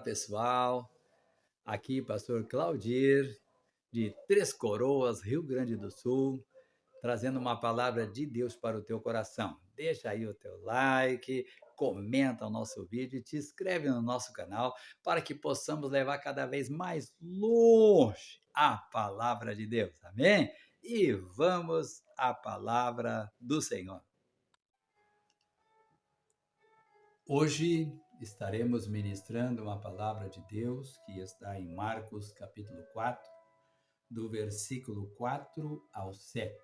pessoal, aqui pastor Claudir, de Três Coroas, Rio Grande do Sul, trazendo uma palavra de Deus para o teu coração. Deixa aí o teu like, comenta o nosso vídeo e te inscreve no nosso canal para que possamos levar cada vez mais longe a palavra de Deus, amém? E vamos à palavra do Senhor. Hoje estaremos ministrando uma palavra de Deus que está em Marcos capítulo 4, do versículo 4 ao 7.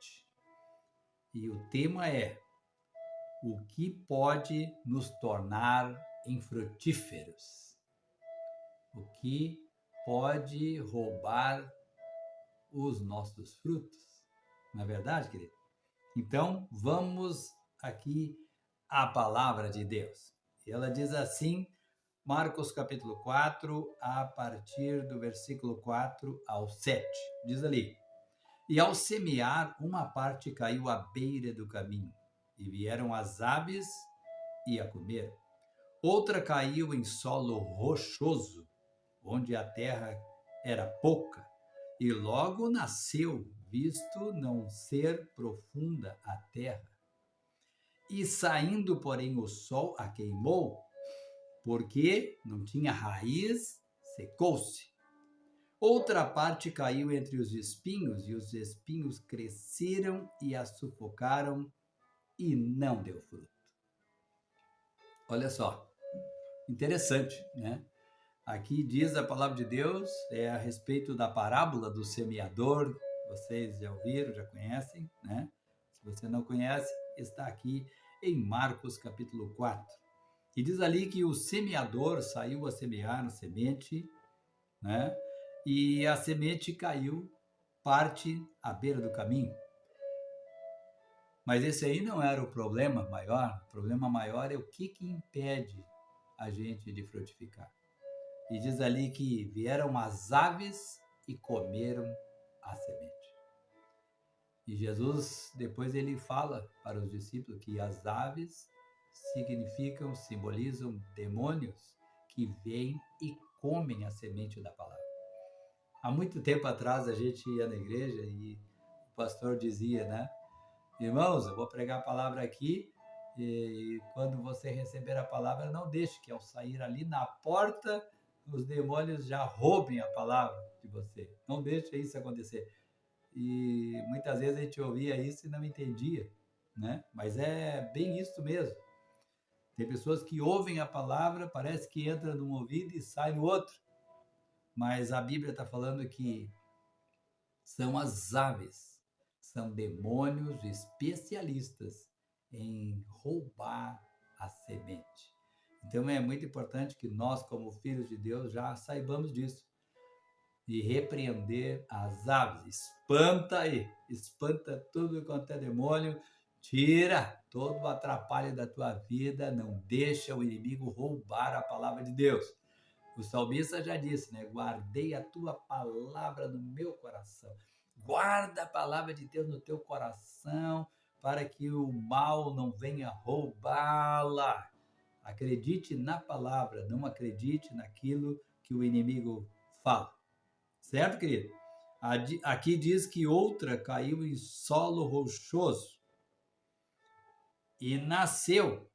E o tema é: o que pode nos tornar infrutíferos? O que pode roubar os nossos frutos? Não é verdade, querido? Então, vamos aqui à palavra de Deus. Ela diz assim, Marcos capítulo 4, a partir do versículo 4 ao 7. Diz ali: E ao semear, uma parte caiu à beira do caminho, e vieram as aves e a comeram. Outra caiu em solo rochoso, onde a terra era pouca, e logo nasceu, visto não ser profunda a terra. E saindo, porém, o sol a queimou, porque não tinha raiz, secou-se. Outra parte caiu entre os espinhos, e os espinhos cresceram e a sufocaram, e não deu fruto. Olha só, interessante, né? Aqui diz a palavra de Deus, a respeito da parábola do semeador. Vocês já ouviram, já conhecem, né? Se você não conhece, está aqui em Marcos capítulo 4. E diz ali que o semeador saiu a semear a semente, né? E a semente caiu parte à beira do caminho. Mas esse aí não era o problema maior. O problema maior é o que impede a gente de frutificar. E diz ali que vieram as aves e comeram a semente. E Jesus, depois ele fala para os discípulos que as aves simbolizam demônios que vêm e comem a semente da palavra. Há muito tempo atrás a gente ia na igreja e o pastor dizia, né? Irmãos, eu vou pregar a palavra aqui e quando você receber a palavra, não deixe que ao sair ali na porta os demônios já roubem a palavra de você. Não deixe isso acontecer. E muitas vezes a gente ouvia isso e não entendia, né? Mas é bem isso mesmo. Tem pessoas que ouvem a palavra, parece que entra num ouvido e sai no outro. Mas a Bíblia está falando que são as aves, são demônios especialistas em roubar a semente. Então é muito importante que nós, como filhos de Deus, já saibamos disso. E repreender as aves. Espanta aí, espanta tudo quanto é demônio, tira todo o atrapalho da tua vida, não deixa o inimigo roubar a palavra de Deus. O salmista já disse, né? Guardei a tua palavra no meu coração. Guarda a palavra de Deus no teu coração, para que o mal não venha roubá-la. Acredite na palavra, não acredite naquilo que o inimigo fala. Certo, querido? Aqui diz que outra caiu em solo rochoso e nasceu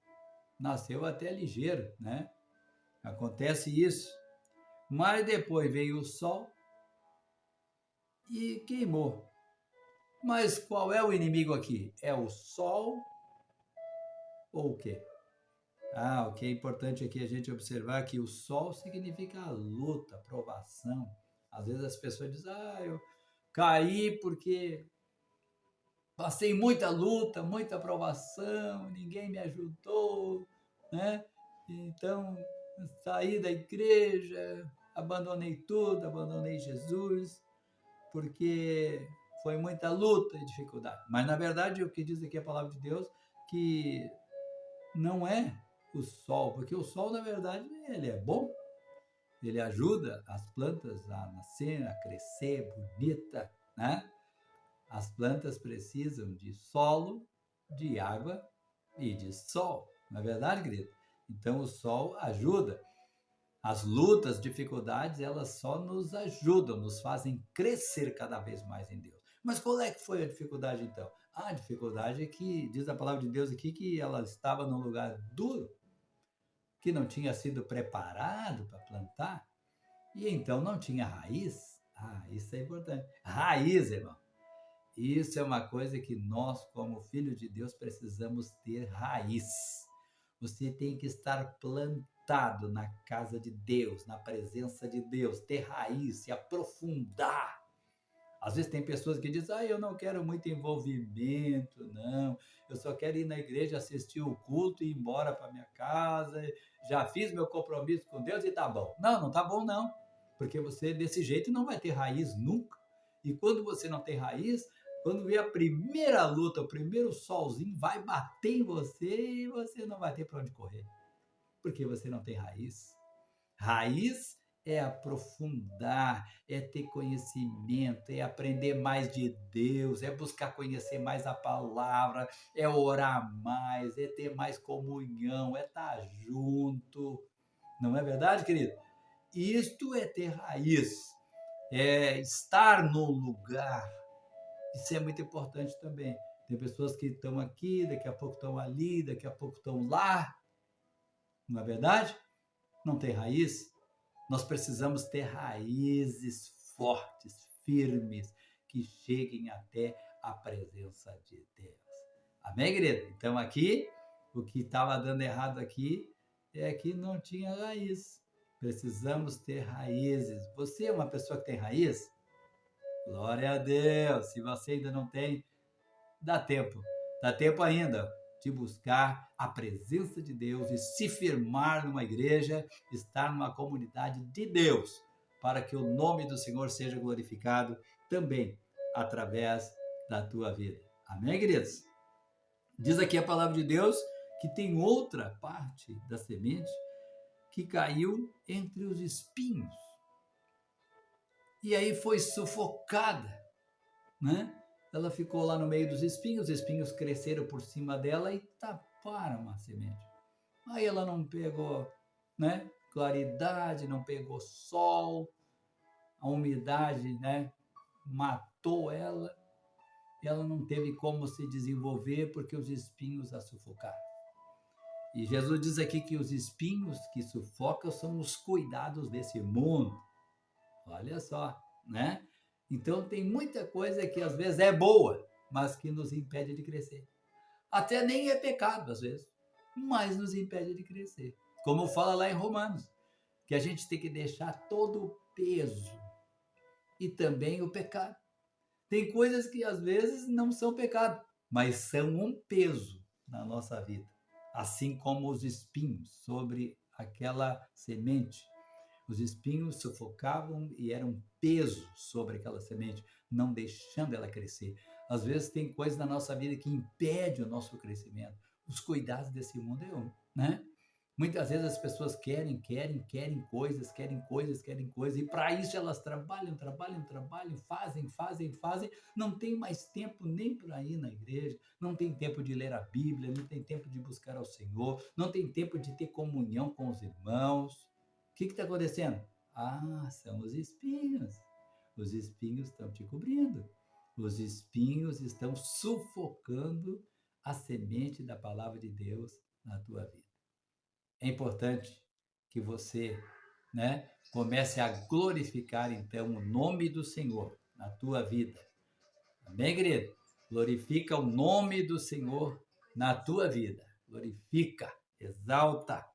até ligeiro, né? Acontece isso. Mas depois veio o sol e queimou. Mas qual é o inimigo aqui? É o sol ou o quê? O que é importante aqui a gente observar que o sol significa a luta, a provação. Às vezes as pessoas dizem, eu caí porque passei muita luta, muita provação, ninguém me ajudou, né? Então, saí da igreja, abandonei tudo, abandonei Jesus, porque foi muita luta e dificuldade. Mas, na verdade, o que diz aqui a palavra de Deus, que não é o sol, porque o sol, na verdade, ele é bom. Ele ajuda as plantas a nascer, a crescer bonita, né? As plantas precisam de solo, de água e de sol. Não é verdade, querido? Então, o sol ajuda As lutas, dificuldades, elas só nos ajudam, nos fazem crescer cada vez mais em Deus. Mas qual é que foi a dificuldade então? A dificuldade é que, diz a palavra de Deus aqui, que ela estava num lugar duro, que não tinha sido preparado para plantar, e então não tinha raiz. Ah, isso é importante. Raiz, irmão. Isso é uma coisa que nós, como filhos de Deus, precisamos ter raiz. Você tem que estar plantado na casa de Deus, na presença de Deus, ter raiz, se aprofundar. Às vezes tem pessoas que dizem, eu não quero muito envolvimento, não. Eu só quero ir na igreja, assistir o culto e ir embora para minha casa. Já fiz meu compromisso com Deus e tá bom. Não, não tá bom não. Porque você desse jeito não vai ter raiz nunca. E quando você não tem raiz, quando vier a primeira luta, o primeiro solzinho vai bater em você e você não vai ter para onde correr. Porque você não tem raiz. Raiz é aprofundar, é ter conhecimento, é aprender mais de Deus, é buscar conhecer mais a palavra, é orar mais, é ter mais comunhão, é estar junto. Não é verdade, querido? Isto é ter raiz, é estar no lugar. Isso é muito importante também. Tem pessoas que estão aqui, daqui a pouco estão ali, daqui a pouco estão lá. Não é verdade? Não tem raiz? Nós precisamos ter raízes fortes, firmes, que cheguem até a presença de Deus. Amém, querido? Então aqui, o que estava dando errado aqui é que não tinha raiz. Precisamos ter raízes. Você é uma pessoa que tem raiz? Glória a Deus! Se você ainda não tem, dá tempo. Dá tempo ainda de buscar a presença de Deus e se firmar numa igreja, estar numa comunidade de Deus, para que o nome do Senhor seja glorificado também através da tua vida. Amém, queridos? Diz aqui a palavra de Deus que tem outra parte da semente que caiu entre os espinhos. E aí foi sufocada, né? Ela ficou lá no meio dos espinhos, os espinhos cresceram por cima dela e taparam a semente. Aí ela não pegou, né, claridade, não pegou sol, a umidade, né, matou ela, e ela não teve como se desenvolver porque os espinhos a sufocaram. E Jesus diz aqui que os espinhos que sufocam são os cuidados desse mundo. Olha só, né? Então tem muita coisa que às vezes é boa, mas que nos impede de crescer. Até nem é pecado às vezes, mas nos impede de crescer. Como fala lá em Romanos, que a gente tem que deixar todo o peso e também o pecado. Tem coisas que às vezes não são pecado, mas são um peso na nossa vida. Assim como os espinhos sobre aquela semente. Os espinhos sufocavam e eram um peso sobre aquela semente, não deixando ela crescer. Às vezes tem coisas na nossa vida que impedem o nosso crescimento. Os cuidados desse mundo é um, né? Muitas vezes as pessoas querem coisas, e para isso elas trabalham, fazem, não tem mais tempo nem para ir na igreja, não tem tempo de ler a Bíblia, não tem tempo de buscar ao Senhor, não tem tempo de ter comunhão com os irmãos. O que está acontecendo? Ah, são os espinhos. Os espinhos estão te cobrindo. Os espinhos estão sufocando a semente da palavra de Deus na tua vida. É importante que você, né, comece a glorificar, então, o nome do Senhor na tua vida. Amém, querido? Glorifica o nome do Senhor na tua vida. Glorifica, exalta,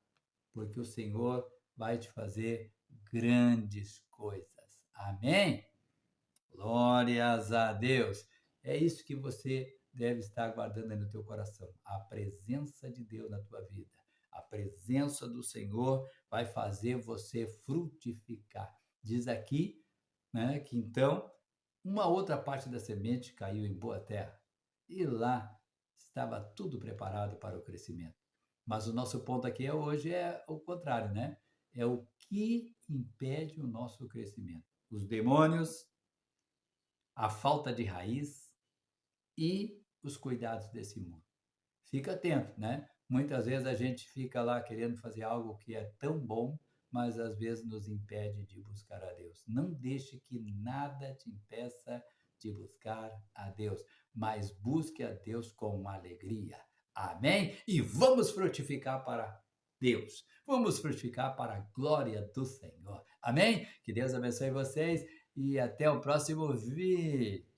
porque o Senhor vai te fazer grandes coisas. Amém? Glórias a Deus. É isso que você deve estar guardando aí no teu coração. A presença de Deus na tua vida. A presença do Senhor vai fazer você frutificar. Diz aqui, né, que então uma outra parte da semente caiu em boa terra. E lá estava tudo preparado para o crescimento. Mas o nosso ponto aqui hoje é o contrário, né? É o que impede o nosso crescimento. Os demônios, a falta de raiz e os cuidados desse mundo. Fica atento, né? Muitas vezes a gente fica lá querendo fazer algo que é tão bom, mas às vezes nos impede de buscar a Deus. Não deixe que nada te impeça de buscar a Deus, mas busque a Deus com alegria. Amém? E vamos frutificar para Deus. Vamos frutificar para a glória do Senhor. Amém? Que Deus abençoe vocês e até o próximo vídeo.